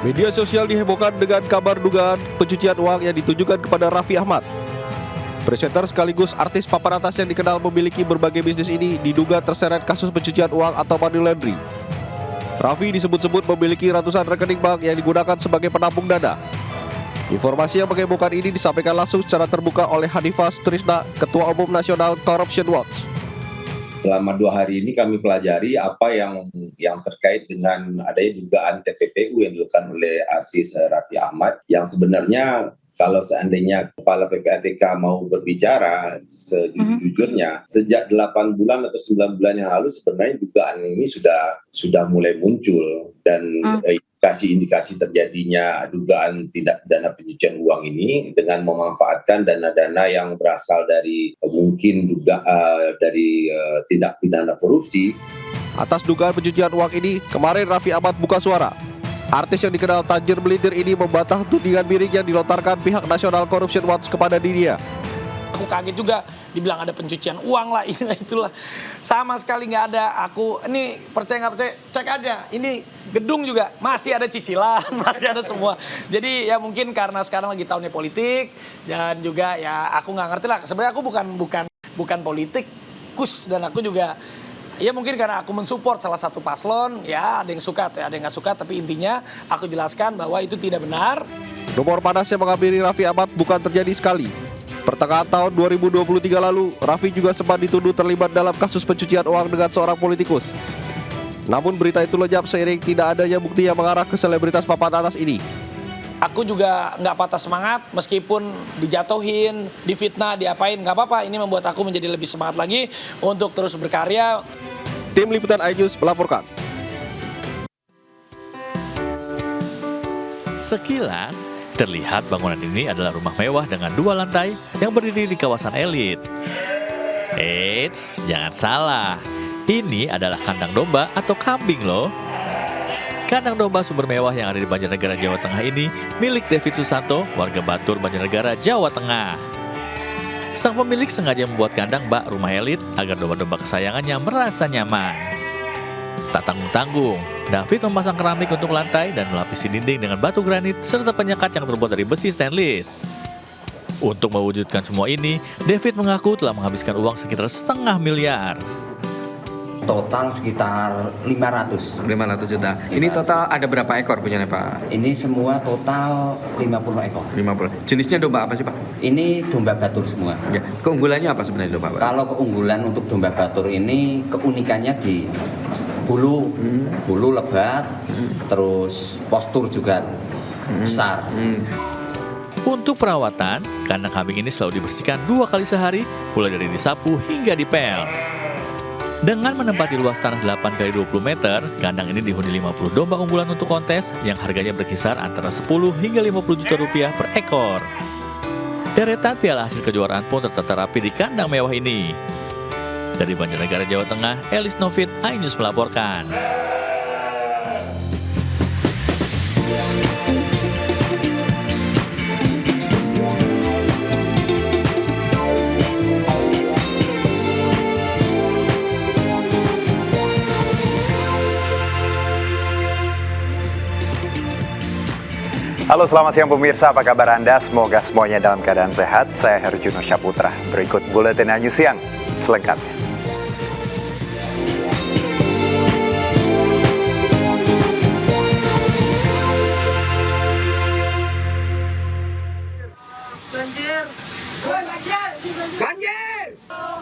Media sosial dihebohkan dengan kabar dugaan pencucian uang yang ditujukan kepada Raffi Ahmad. Presenter sekaligus artis papan atas yang dikenal memiliki berbagai bisnis ini diduga terseret kasus pencucian uang atau money laundering. Raffi disebut-sebut memiliki ratusan rekening bank yang digunakan sebagai penampung dana. Informasi yang menghebohkan ini disampaikan langsung secara terbuka oleh Hanifah Sutrisna, Ketua Umum Nasional Corruption Watch. Selama 2 hari ini kami pelajari apa yang terkait dengan adanya dugaan TPPU yang dilakukan oleh artis Raffi Ahmad, yang sebenarnya kalau seandainya Kepala PPATK mau berbicara sejujurnya, sejak 8 bulan atau 9 bulan yang lalu sebenarnya dugaan ini sudah mulai muncul, dan indikasi terjadinya dugaan tindak pidana pencucian uang ini dengan memanfaatkan dana-dana yang berasal dari mungkin juga dari tindak pidana korupsi. Atas dugaan pencucian uang ini, kemarin Raffi Ahmad buka suara. Artis yang dikenal tajir melintir ini membantah tudingan miring yang dilontarkan pihak National Corruption Watch kepada dirinya. Aku kaget juga, dibilang ada pencucian uang lah, itulah. Sama sekali nggak ada. Aku, ini percaya nggak percaya, cek aja. Ini gedung juga masih ada cicilan, masih ada semua. Jadi ya mungkin karena sekarang lagi tahunnya politik, dan juga ya aku nggak ngerti lah. Sebenarnya aku bukan politikus, dan aku juga ya mungkin karena aku mensupport salah satu paslon, ya ada yang suka atau ada yang nggak suka, tapi intinya aku jelaskan bahwa itu tidak benar. Rumor panas yang menghampiri Raffi Ahmad bukan terjadi sekali. Pertengahan tahun 2023 lalu, Raffi juga sempat dituduh terlibat dalam kasus pencucian uang dengan seorang politikus. Namun berita itu lenyap seiring tidak adanya bukti yang mengarah ke selebritas papan atas ini. Aku juga nggak patah semangat, meskipun dijatuhin, difitnah, diapain, nggak apa-apa. Ini membuat aku menjadi lebih semangat lagi untuk terus berkarya. Tim Liputan iNews melaporkan. Sekilas, terlihat bangunan ini adalah rumah mewah dengan 2 lantai yang berdiri di kawasan elit. Eits, jangan salah. Ini adalah kandang domba atau kambing loh. Kandang domba super mewah yang ada di Banjarnegara, Jawa Tengah ini milik David Susanto, warga Batur, Banjarnegara, Jawa Tengah. Sang pemilik sengaja membuat kandang bak rumah elit agar domba-domba kesayangannya merasa nyaman. Tak tanggung-tanggung, David memasang keramik untuk lantai dan melapisi dinding dengan batu granit serta penyekat yang terbuat dari besi stainless. Untuk mewujudkan semua ini, David mengaku telah menghabiskan uang sekitar setengah miliar. Total sekitar 500 juta. Ini total ada berapa ekor punya Pak? Ini semua total 50 ekor. 50. Jenisnya domba apa sih Pak? Ini domba batur semua. Ya. Keunggulannya apa sebenarnya domba Pak? Kalau keunggulan untuk domba batur ini, keunikannya di bulu lebat, terus postur juga besar. Untuk perawatan, kandang kambing ini selalu dibersihkan 2 kali sehari, mulai dari disapu hingga dipel. Dengan menempati luas tanah 8 x 20 meter, kandang ini dihuni 50 domba unggulan untuk kontes yang harganya berkisar antara 10 hingga 50 juta rupiah per ekor. Deretan piala hasil kejuaraan pun tertata rapi di kandang mewah ini. Dari Banjarnegara, Jawa Tengah, Elis Novit, iNews melaporkan. Halo, selamat siang pemirsa, apa kabar Anda? Semoga semuanya dalam keadaan sehat. Saya Herjuno Syaputra. Berikut Buletin News Siang selengkapnya.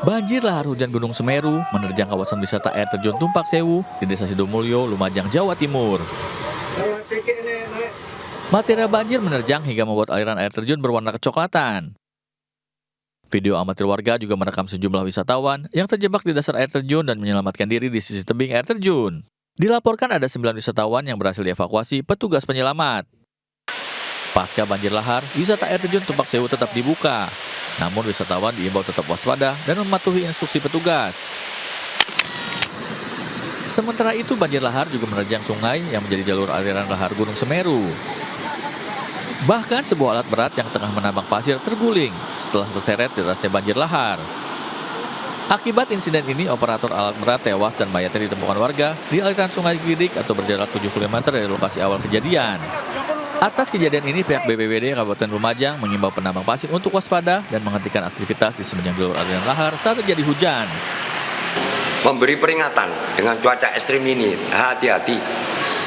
Banjir lahar hujan Gunung Semeru menerjang kawasan wisata air terjun Tumpak Sewu di Desa Sidomulyo, Lumajang, Jawa Timur. Material banjir menerjang hingga membuat aliran air terjun berwarna kecoklatan. Video amatir warga juga merekam sejumlah wisatawan yang terjebak di dasar air terjun dan menyelamatkan diri di sisi tebing air terjun. Dilaporkan ada 9 wisatawan yang berhasil dievakuasi petugas penyelamat. Pasca banjir lahar, wisata air terjun Tumpak Sewu tetap dibuka. Namun wisatawan diimbau tetap waspada dan mematuhi instruksi petugas. Sementara itu banjir lahar juga menerjang sungai yang menjadi jalur aliran lahar Gunung Semeru. Bahkan sebuah alat berat yang tengah menambang pasir terguling setelah terseret derasnya banjir lahar. Akibat insiden ini, operator alat berat tewas dan mayatnya ditemukan warga di aliran Sungai Glidik atau berjarak 7 km dari lokasi awal kejadian. Atas kejadian ini, pihak BPBD Kabupaten Lumajang mengimbau penambang pasir untuk waspada dan menghentikan aktivitas di sepanjang jalur aliran lahar saat terjadi hujan. Memberi peringatan dengan cuaca ekstrim ini, hati-hati.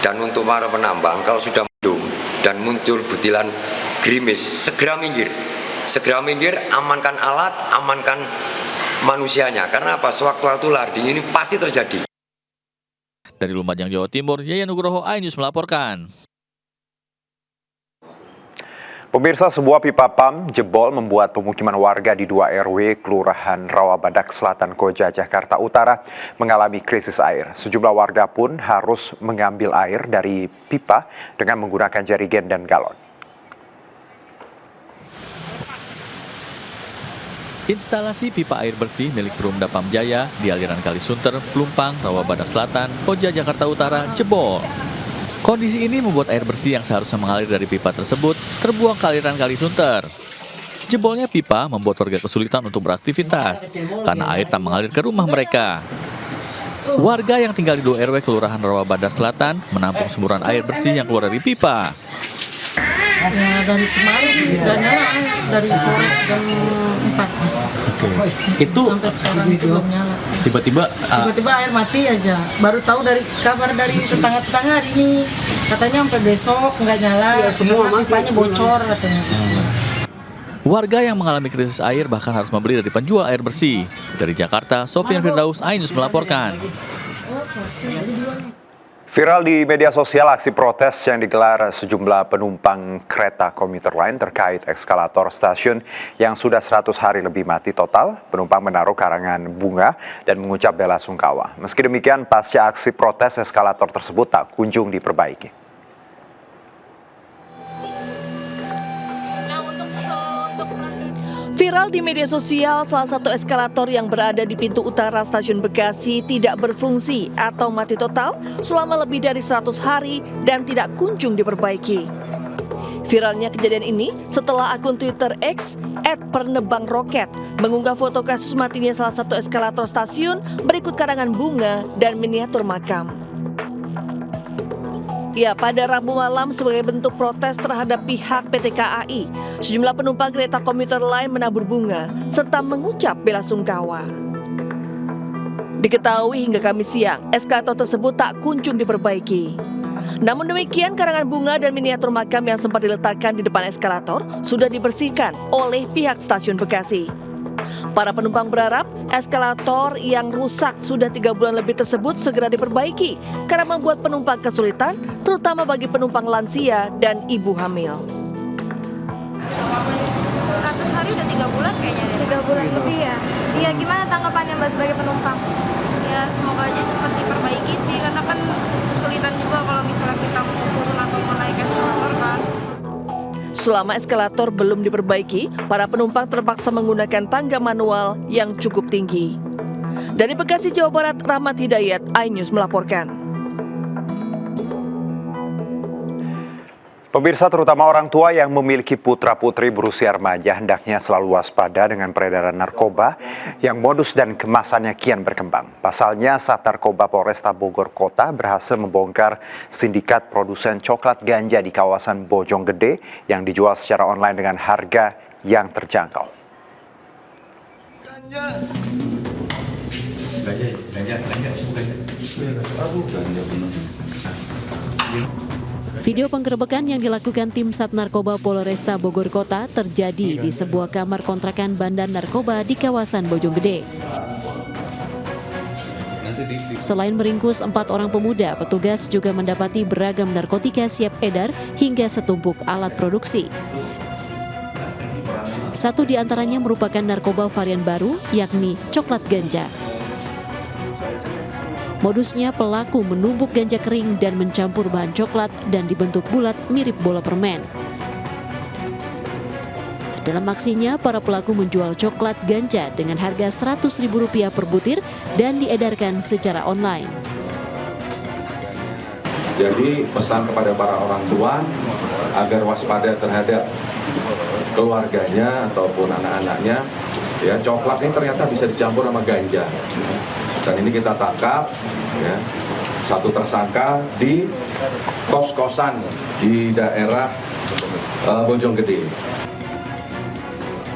Dan untuk para penambang, kalau sudah mendung dan muncul butiran gerimis, segera minggir. Segera minggir, amankan alat, amankan manusianya. Karena apa? Sewaktu-waktu lahar dingin ini pasti terjadi. Dari Lumajang, Jawa Timur, Yayan Nugroho, iNews melaporkan. Pemirsa, sebuah pipa PAM jebol membuat pemukiman warga di 2 RW Kelurahan Rawabadak Selatan, Koja, Jakarta Utara mengalami krisis air. Sejumlah warga pun harus mengambil air dari pipa dengan menggunakan jerigen dan galon. Instalasi pipa air bersih milik Perumda PAM Jaya di aliran Kali Sunter, Pelumpang, Rawabadak Selatan, Koja, Jakarta Utara jebol. Kondisi ini membuat air bersih yang seharusnya mengalir dari pipa tersebut terbuang ke aliran Kali Sunter. Jebolnya pipa membuat warga kesulitan untuk beraktivitas karena air tak mengalir ke rumah mereka. Warga yang tinggal di 2 RW Kelurahan Rawabadak Selatan menampung semburan air bersih yang keluar dari pipa. Ya, dari kemarin nggak nyala, dari sore jam 4. Itu sampai sekarang itu belum nyala. Tiba-tiba air mati aja. Baru tahu dari kabar dari tetangga-tetangga hari ini. Katanya sampai besok nggak nyala, karena pipanya bocor katanya. Warga yang mengalami krisis air bahkan harus membeli dari penjual air bersih. Dari Jakarta, Sofian Firdaus, iNews melaporkan. Viral di media sosial aksi protes yang digelar sejumlah penumpang kereta komuter lain terkait eskalator stasiun yang sudah 100 hari lebih mati total. Penumpang menaruh karangan bunga dan mengucap bela sungkawa. Meski demikian, pasca aksi protes, eskalator tersebut tak kunjung diperbaiki. Viral di media sosial, salah satu eskalator yang berada di pintu utara stasiun Bekasi tidak berfungsi atau mati total selama lebih dari 100 hari dan tidak kunjung diperbaiki. Viralnya kejadian ini setelah akun Twitter X @pernebangroket mengunggah foto kasus matinya salah satu eskalator stasiun berikut karangan bunga dan miniatur makam. Ya, pada Rabu malam sebagai bentuk protes terhadap pihak PT KAI, sejumlah penumpang kereta komuter lain menabur bunga serta mengucap bela sungkawa. Diketahui hingga Kamis siang, eskalator tersebut tak kunjung diperbaiki. Namun demikian, karangan bunga dan miniatur makam yang sempat diletakkan di depan eskalator sudah dibersihkan oleh pihak stasiun Bekasi. Para penumpang berharap eskalator yang rusak sudah 3 bulan lebih tersebut segera diperbaiki karena membuat penumpang kesulitan, terutama bagi penumpang lansia dan ibu hamil. 100 hari udah 3 bulan kayaknya deh. 3 bulan lebih ya. Iya, gimana tanggapannya sebagai penumpang? Ya semoga aja cepat diperbaiki sih, karena kan kesulitan juga kalau misalnya kita mau turun atau mau naik eskalator kan. Selama eskalator belum diperbaiki, para penumpang terpaksa menggunakan tangga manual yang cukup tinggi. Dari Bekasi, Jawa Barat, Rahmat Hidayat, iNews melaporkan. Pemirsa, terutama orang tua yang memiliki putra-putri berusia remaja hendaknya selalu waspada dengan peredaran narkoba yang modus dan kemasannya kian berkembang. Pasalnya, Sat Narkoba Polresta Bogor Kota berhasil membongkar sindikat produsen coklat ganja di kawasan Bojonggede yang dijual secara online dengan harga yang terjangkau. Video penggerebekan yang dilakukan tim Sat Narkoba Polresta Bogor Kota terjadi di sebuah kamar kontrakan bandar narkoba di kawasan Bojonggede. Selain meringkus 4 orang pemuda, petugas juga mendapati beragam narkotika siap edar hingga setumpuk alat produksi. Satu di antaranya merupakan narkoba varian baru, yakni coklat ganja. Modusnya, pelaku menumbuk ganja kering dan mencampur bahan coklat dan dibentuk bulat mirip bola permen. Dalam aksinya, para pelaku menjual coklat ganja dengan harga Rp100.000 per butir dan diedarkan secara online. Jadi pesan kepada para orang tua agar waspada terhadap keluarganya ataupun anak-anaknya Ya, coklat ini ternyata bisa dicampur sama ganja. Dan ini kita tangkap, ya, satu tersangka di kos-kosan di daerah Bojonggede.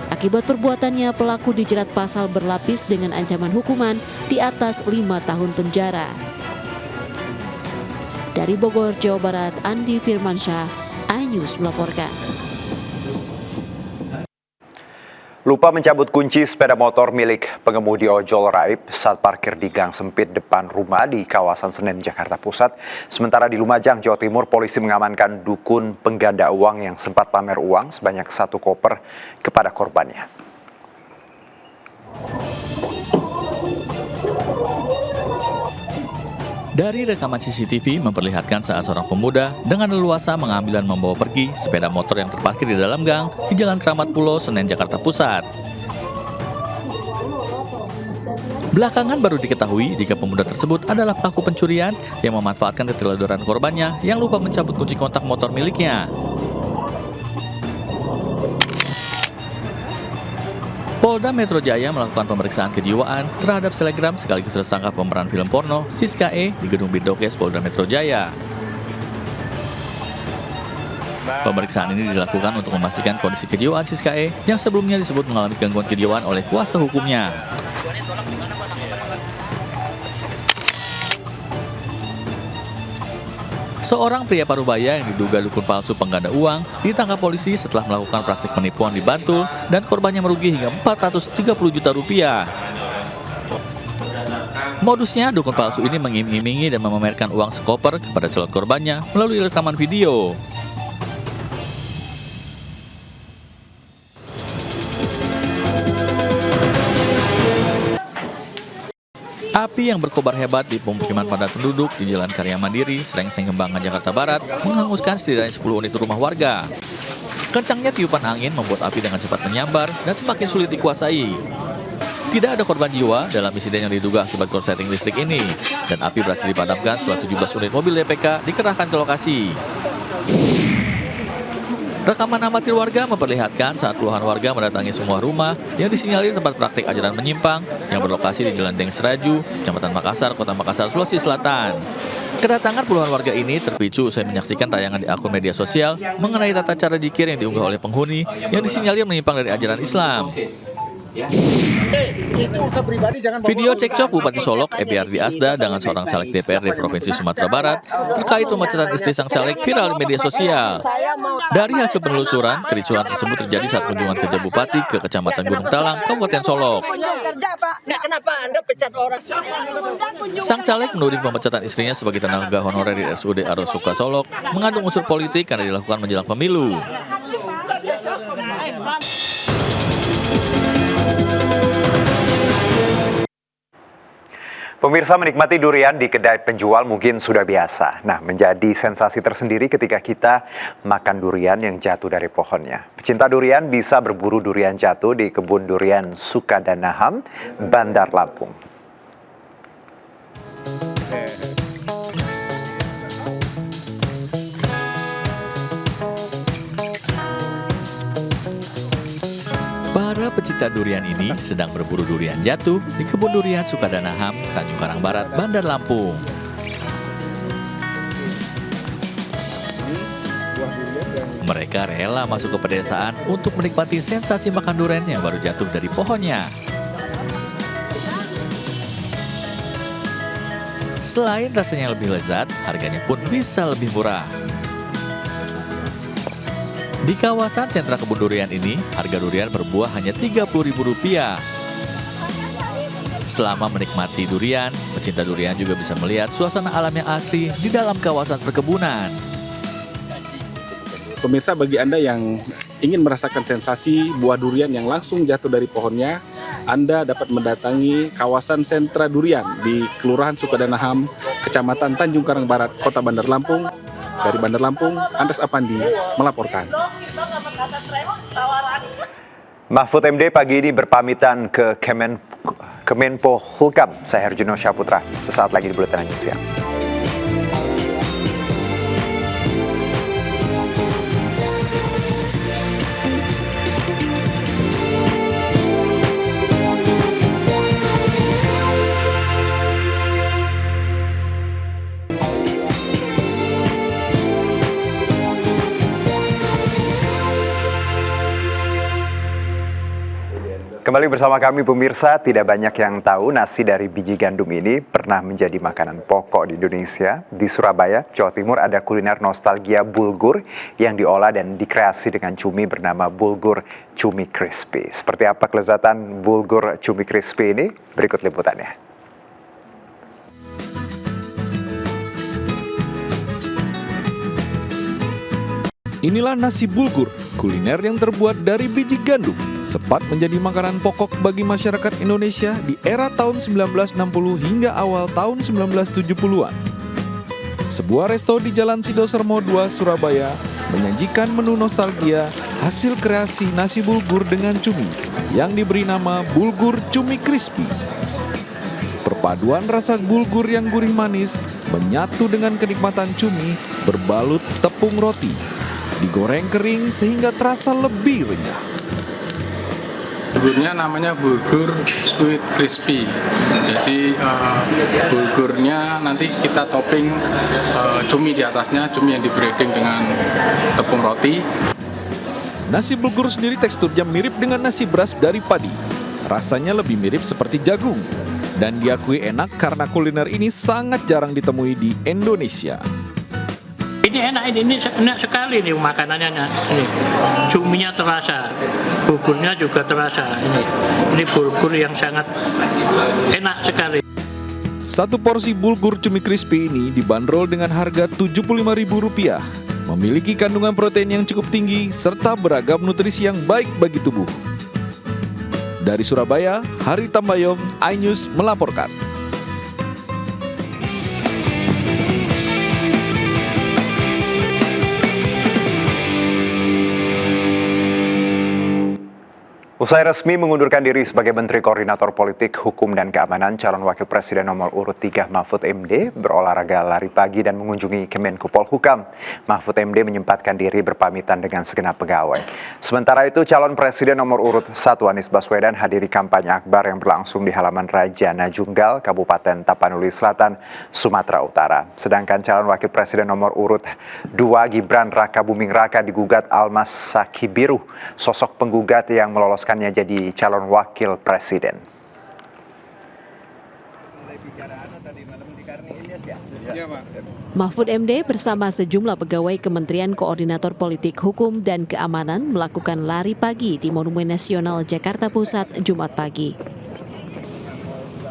Akibat perbuatannya, pelaku dijerat pasal berlapis dengan ancaman hukuman di atas 5 tahun penjara. Dari Bogor, Jawa Barat, Andi Firmansyah, iNews melaporkan. Lupa mencabut kunci sepeda motor milik pengemudi ojol raib saat parkir di gang sempit depan rumah di kawasan Senen, Jakarta Pusat. Sementara di Lumajang, Jawa Timur, polisi mengamankan dukun pengganda uang yang sempat pamer uang sebanyak 1 koper kepada korbannya. Dari rekaman CCTV memperlihatkan saat seorang pemuda dengan leluasa mengambil dan membawa pergi sepeda motor yang terparkir di dalam gang di Jalan Keramat Pulo, Senen, Jakarta Pusat. Belakangan baru diketahui jika pemuda tersebut adalah pelaku pencurian yang memanfaatkan keteledoran korbannya yang lupa mencabut kunci kontak motor miliknya. Polda Metro Jaya melakukan pemeriksaan kejiwaan terhadap selebgram sekaligus tersangka pemeran film porno Siska E di Gedung Bidokes Polda Metro Jaya. Pemeriksaan ini dilakukan untuk memastikan kondisi kejiwaan Siska E yang sebelumnya disebut mengalami gangguan kejiwaan oleh kuasa hukumnya. Seorang pria Parubaya yang diduga dukun palsu pengganda uang ditangkap polisi setelah melakukan praktik penipuan di Bantul dan korbannya merugi hingga 430 juta rupiah. Modusnya, dukun palsu ini mengiming-imingi dan memamerkan uang sekoper kepada calon korbannya melalui rekaman video. Api yang berkobar hebat di pemukiman padat penduduk di Jalan Karya Mandiri, Srengseng, Kembangan, Jakarta Barat menghanguskan setidaknya 10 unit rumah warga. Kencangnya tiupan angin membuat api dengan cepat menyambar dan semakin sulit dikuasai. Tidak ada korban jiwa dalam insiden yang diduga akibat korsleting listrik ini, dan api berhasil dipadamkan setelah 17 unit mobil DPK dikerahkan ke lokasi. Rekaman amatir warga memperlihatkan saat puluhan warga mendatangi semua rumah yang disinyalir tempat praktik ajaran menyimpang yang berlokasi di Jalan Deng Seraju, Kecamatan Makassar, Kota Makassar, Sulawesi Selatan. Kedatangan puluhan warga ini terpicu usai menyaksikan tayangan di akun media sosial mengenai tata cara zikir yang diunggah oleh penghuni yang disinyalir menyimpang dari ajaran Islam. Video cekcok Bupati Solok Epiardi Asda dengan seorang caleg DPRD Provinsi Sumatera Barat terkait pemecatan istri sang caleg viral di media sosial. Dari hasil penelusuran, kericuhan tersebut terjadi saat kunjungan kerja Bupati ke Kecamatan Gunung Talang, Kabupaten Solok. Sang caleg menuding pemecatan istrinya sebagai tenaga honorer di RSUD Arosuka Solok mengandung unsur politik karena dilakukan menjelang pemilu. Pemirsa, menikmati durian di kedai penjual mungkin sudah biasa. Nah, menjadi sensasi tersendiri ketika kita makan durian yang jatuh dari pohonnya. Pecinta durian bisa berburu durian jatuh di kebun durian Sukadanaham, Bandar Lampung. Para pecinta durian ini sedang berburu durian jatuh di kebun durian Sukadanaham, Tanjung Karang Barat, Bandar Lampung. Mereka rela masuk ke pedesaan untuk menikmati sensasi makan durian yang baru jatuh dari pohonnya. Selain rasanya lebih lezat, harganya pun bisa lebih murah. Di kawasan sentra kebun durian ini, harga durian per buah hanya Rp30.000. Selama menikmati durian, pecinta durian juga bisa melihat suasana alam yang asri di dalam kawasan perkebunan. Pemirsa, bagi Anda yang ingin merasakan sensasi buah durian yang langsung jatuh dari pohonnya, Anda dapat mendatangi kawasan sentra durian di Kelurahan Sukadanaham, Kecamatan Tanjung Karang Barat, Kota Bandar Lampung. Dari Bandar Lampung, Andres Apandi melaporkan. Mahfud MD pagi ini berpamitan ke Kemenpo Hulkam. Saya Herjuno Syaputra. Sesaat lagi di Buletin News Siang. Kembali bersama kami pemirsa, tidak banyak yang tahu nasi dari biji gandum ini pernah menjadi makanan pokok di Indonesia. Di Surabaya, Jawa Timur ada kuliner nostalgia bulgur yang diolah dan dikreasi dengan cumi bernama bulgur cumi crispy. Seperti apa kelezatan bulgur cumi crispy ini? Berikut liputannya. Inilah nasi bulgur, kuliner yang terbuat dari biji gandum. Sempat menjadi makanan pokok bagi masyarakat Indonesia di era tahun 1960 hingga awal tahun 1970-an. Sebuah resto di Jalan Sidosermo 2, Surabaya, menyajikan menu nostalgia hasil kreasi nasi bulgur dengan cumi yang diberi nama bulgur cumi crispy. Perpaduan rasa bulgur yang gurih manis menyatu dengan kenikmatan cumi berbalut tepung roti. Digoreng kering sehingga terasa lebih renyah. Bulgurnya namanya bulgur squid crispy. Jadi bulgurnya nanti kita topping cumi di atasnya, cumi yang di breading dengan tepung roti. Nasi bulgur sendiri teksturnya mirip dengan nasi beras dari padi. Rasanya lebih mirip seperti jagung. Dan diakui enak karena kuliner ini sangat jarang ditemui di Indonesia. Ini enak sekali nih makanannya. Ini cuminya terasa, bulgurnya juga terasa. Ini bulgur yang sangat enak sekali. Satu porsi bulgur cumi crispy ini dibanderol dengan harga Rp75.000. Memiliki kandungan protein yang cukup tinggi serta beragam nutrisi yang baik bagi tubuh. Dari Surabaya, Hari Tambayong, iNews melaporkan. Usai resmi mengundurkan diri sebagai Menteri Koordinator Politik, Hukum dan Keamanan, calon Wakil Presiden nomor urut 3 Mahfud MD berolahraga lari pagi dan mengunjungi Kemenko Polhukam. Mahfud MD menyempatkan diri berpamitan dengan segenap pegawai. Sementara itu, calon Presiden nomor urut 1 Anies Baswedan hadiri kampanye akbar yang berlangsung di halaman Raja Najunggal, Kabupaten Tapanuli Selatan, Sumatera Utara. Sedangkan calon Wakil Presiden nomor urut 2 Gibran Raka Buming Raka digugat Almas Sakibiru, sosok penggugat yang meloloskannya jadi calon wakil presiden. Mahfud MD bersama sejumlah pegawai Kementerian Koordinator Politik, Hukum dan Keamanan melakukan lari pagi di Monumen Nasional Jakarta Pusat Jumat pagi.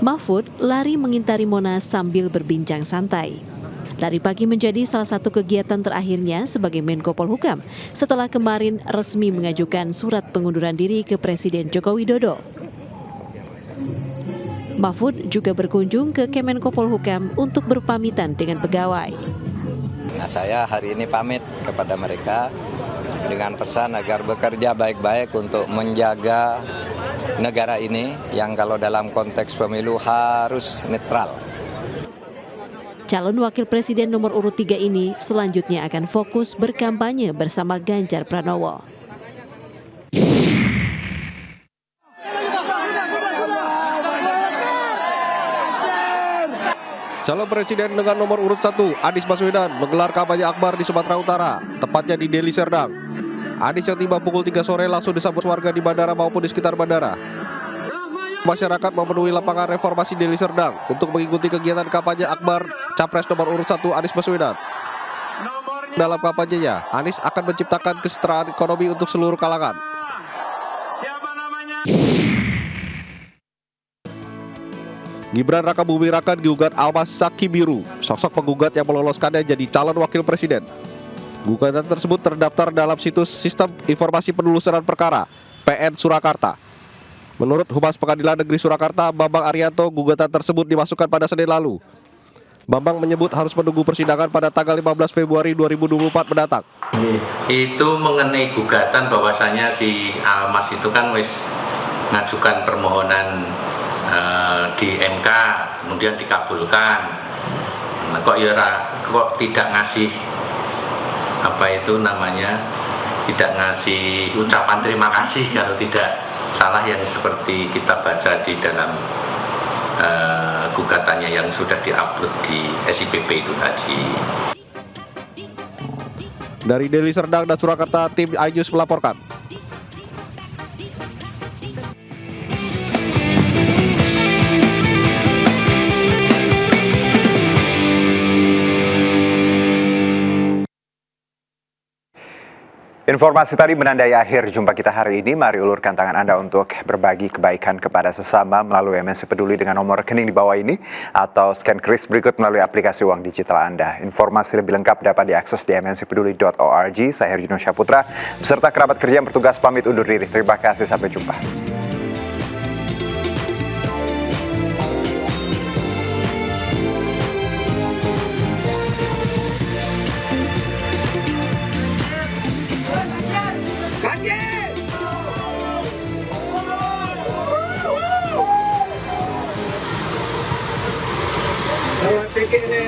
Mahfud lari mengitari Monas sambil berbincang santai. Lari pagi menjadi salah satu kegiatan terakhirnya sebagai Menko Polhukam setelah kemarin resmi mengajukan surat pengunduran diri ke Presiden Joko Widodo. Mahfud juga berkunjung ke Kemenko Polhukam untuk berpamitan dengan pegawai. Nah, saya hari ini pamit kepada mereka dengan pesan agar bekerja baik-baik untuk menjaga negara ini yang kalau dalam konteks pemilu harus netral. Calon Wakil Presiden nomor urut 3 ini selanjutnya akan fokus berkampanye bersama Ganjar Pranowo. Calon Presiden dengan nomor urut 1 Anies Baswedan menggelar kampanye akbar di Sumatera Utara, tepatnya di Deli Serdang. Anies yang tiba pukul 3 sore langsung disambut warga di bandara maupun di sekitar bandara. Masyarakat memenuhi lapangan Reformasi Deli Serdang untuk mengikuti kegiatan kampanye akbar Capres nomor urut 1 Anies Baswedan. Dalam kampanyenya, Anies akan menciptakan kesetaraan ekonomi untuk seluruh kalangan. Gibran Raka Buming Raka digugat Almas Sakibiru, sosok penggugat yang meloloskannya jadi calon wakil presiden. Gugatan tersebut terdaftar dalam situs Sistem Informasi Penelusuran Perkara, PN Surakarta. Menurut Humas Pengadilan Negeri Surakarta, Bambang Arianto, gugatan tersebut dimasukkan pada Senin lalu. Bambang menyebut harus menunggu persidangan pada tanggal 15 Februari 2024 mendatang. Itu mengenai gugatan bahwasanya si Almas itu kan wis ngajukan permohonan di MK, kemudian dikabulkan. Nah, kok tidak ngasih tidak ngasih ucapan terima kasih kalau tidak salah yang seperti kita baca di dalam gugatannya yang sudah diupload di SIPP itu tadi. Dari Deli Serdang dan Surakarta, tim iNews melaporkan. Informasi tadi menandai akhir jumpa kita hari ini. Mari ulurkan tangan Anda untuk berbagi kebaikan kepada sesama melalui MNC Peduli dengan nomor rekening di bawah ini atau scan kris berikut melalui aplikasi uang digital Anda. Informasi lebih lengkap dapat diakses di mncpeduli.org. Saya Herjino Syaputra beserta kerabat kerja yang bertugas pamit undur diri. Terima kasih, sampai jumpa. Sikit ni,